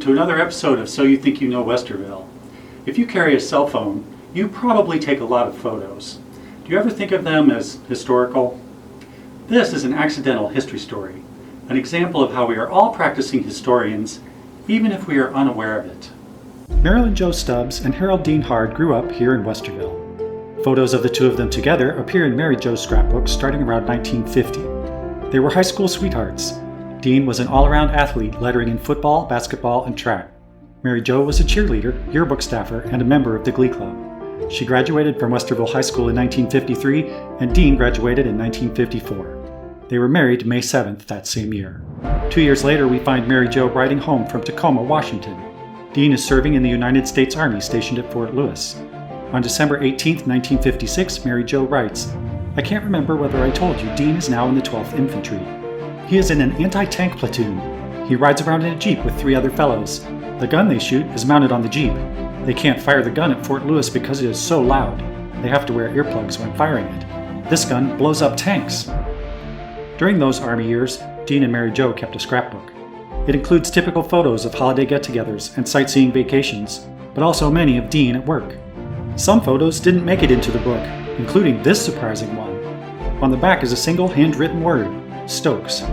to another episode of So You Think You Know Westerville. If you carry a cell phone, you probably take a lot of photos. Do you ever think of them as historical? This is an accidental history story, an example of how we are all practicing historians, even if we are unaware of it. Marilyn Jo Stubbs and Harold Dean Hard grew up here in Westerville. Photos of the two of them together appear in Mary Jo's scrapbooks starting around 1950. They were high school sweethearts. Dean was an all-around athlete, lettering in football, basketball, and track. Mary Jo was a cheerleader, yearbook staffer, and a member of the Glee Club. She graduated from Westerville High School in 1953, and Dean graduated in 1954. They were married May 7th that same year. 2 years later, we find Mary Jo riding home from Tacoma, Washington. Dean is serving in the United States Army stationed at Fort Lewis. On December 18, 1956, Mary Jo writes, "I can't remember whether I told you Dean is now in the 12th Infantry. He is in an anti-tank platoon. He rides around in a Jeep with 3 other fellows. The gun they shoot is mounted on the Jeep. They can't fire the gun at Fort Lewis because it is so loud. They have to wear earplugs when firing it. This gun blows up tanks." During those Army years, Dean and Mary Jo kept a scrapbook. It includes typical photos of holiday get-togethers and sightseeing vacations, but also many of Dean at work. Some photos didn't make it into the book, including this surprising one. On the back is a single handwritten word, Stokes.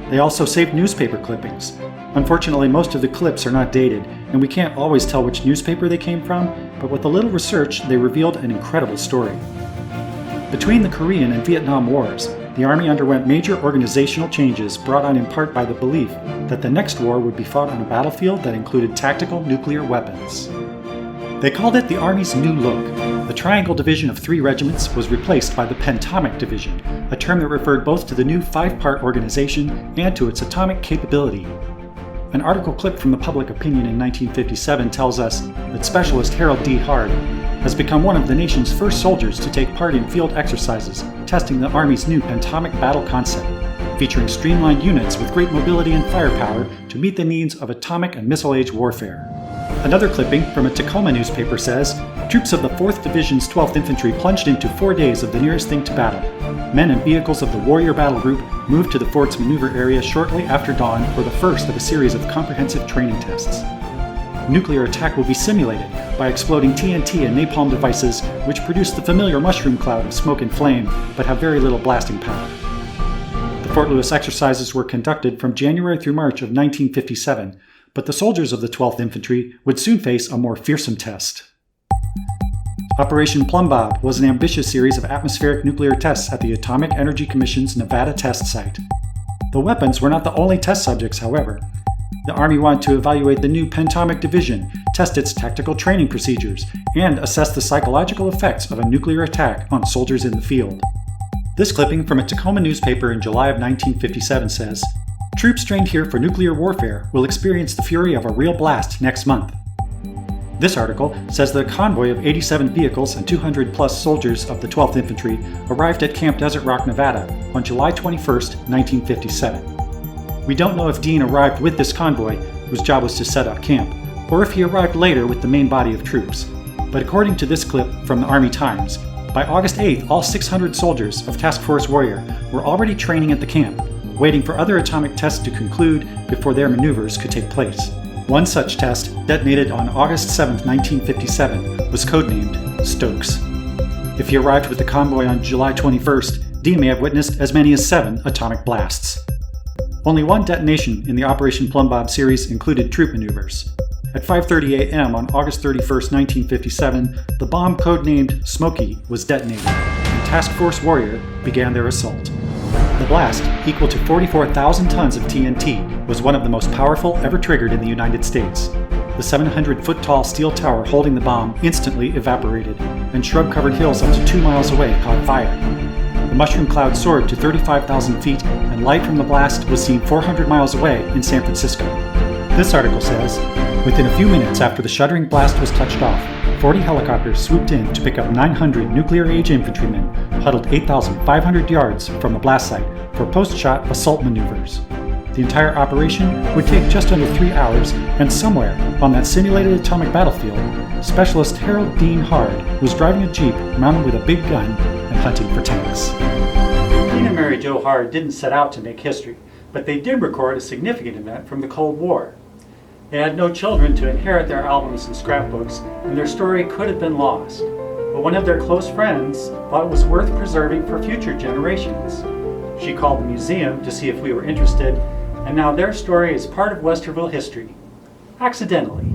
They also saved newspaper clippings. Unfortunately, most of the clips are not dated, and we can't always tell which newspaper they came from, but with a little research, they revealed an incredible story. Between the Korean and Vietnam Wars, the Army underwent major organizational changes brought on in part by the belief that the next war would be fought on a battlefield that included tactical nuclear weapons. They called it the Army's New Look. The Triangle Division of 3 regiments was replaced by the Pentomic Division, a term that referred both to the new 5-part organization and to its atomic capability. An article clipped from the Public Opinion in 1957 tells us that Specialist Harold D. Hard has become one of the nation's first soldiers to take part in field exercises testing the Army's new Pentomic battle concept, featuring streamlined units with great mobility and firepower to meet the needs of atomic and missile-age warfare. Another clipping from a Tacoma newspaper says, "Troops of the 4th Division's 12th Infantry plunged into 4 days of the nearest thing to battle. Men and vehicles of the Warrior Battle Group moved to the fort's maneuver area shortly after dawn for the first of a series of comprehensive training tests. Nuclear attack will be simulated by exploding TNT and napalm devices which produce the familiar mushroom cloud of smoke and flame, but have very little blasting power." The Fort Lewis exercises were conducted from January through March of 1957, but the soldiers of the 12th Infantry would soon face a more fearsome test. Operation Plumbob was an ambitious series of atmospheric nuclear tests at the Atomic Energy Commission's Nevada test site. The weapons were not the only test subjects, however. The Army wanted to evaluate the new Pentomic Division, test its tactical training procedures, and assess the psychological effects of a nuclear attack on soldiers in the field. This clipping from a Tacoma newspaper in July of 1957 says, "Troops trained here for nuclear warfare will experience the fury of a real blast next month." This article says that a convoy of 87 vehicles and 200-plus soldiers of the 12th Infantry arrived at Camp Desert Rock, Nevada on July 21, 1957. We don't know if Dean arrived with this convoy, whose job was to set up camp, or if he arrived later with the main body of troops. But according to this clip from the Army Times, by August 8th, all 600 soldiers of Task Force Warrior were already training at the camp, waiting for other atomic tests to conclude before their maneuvers could take place. One such test, detonated on August 7, 1957, was codenamed Stokes. If he arrived with the convoy on July 21st, Dean may have witnessed as many as 7 atomic blasts. Only one detonation in the Operation Plumbob series included troop maneuvers. At 5:30 a.m. on August 31, 1957, the bomb codenamed Smokey was detonated, and Task Force Warrior began their assault. The blast, equal to 44,000 tons of TNT, was one of the most powerful ever triggered in the United States. The 700-foot-tall steel tower holding the bomb instantly evaporated, and shrub-covered hills up to 2 miles away caught fire. The mushroom cloud soared to 35,000 feet, and light from the blast was seen 400 miles away in San Francisco. This article says, "Within a few minutes after the shuddering blast was touched off, 40 helicopters swooped in to pick up 900 nuclear-age infantrymen huddled 8,500 yards from the blast site for post-shot assault maneuvers. The entire operation would take just under 3 hours, and somewhere on that simulated atomic battlefield, Specialist Harold Dean Hard was driving a Jeep mounted with a big gun and hunting for tanks." Dean and Mary Jo Hard didn't set out to make history, but they did record a significant event from the Cold War. They had no children to inherit their albums and scrapbooks, and their story could have been lost. But one of their close friends thought it was worth preserving for future generations. She called the museum to see if we were interested, and now their story is part of Westerville history. Accidentally.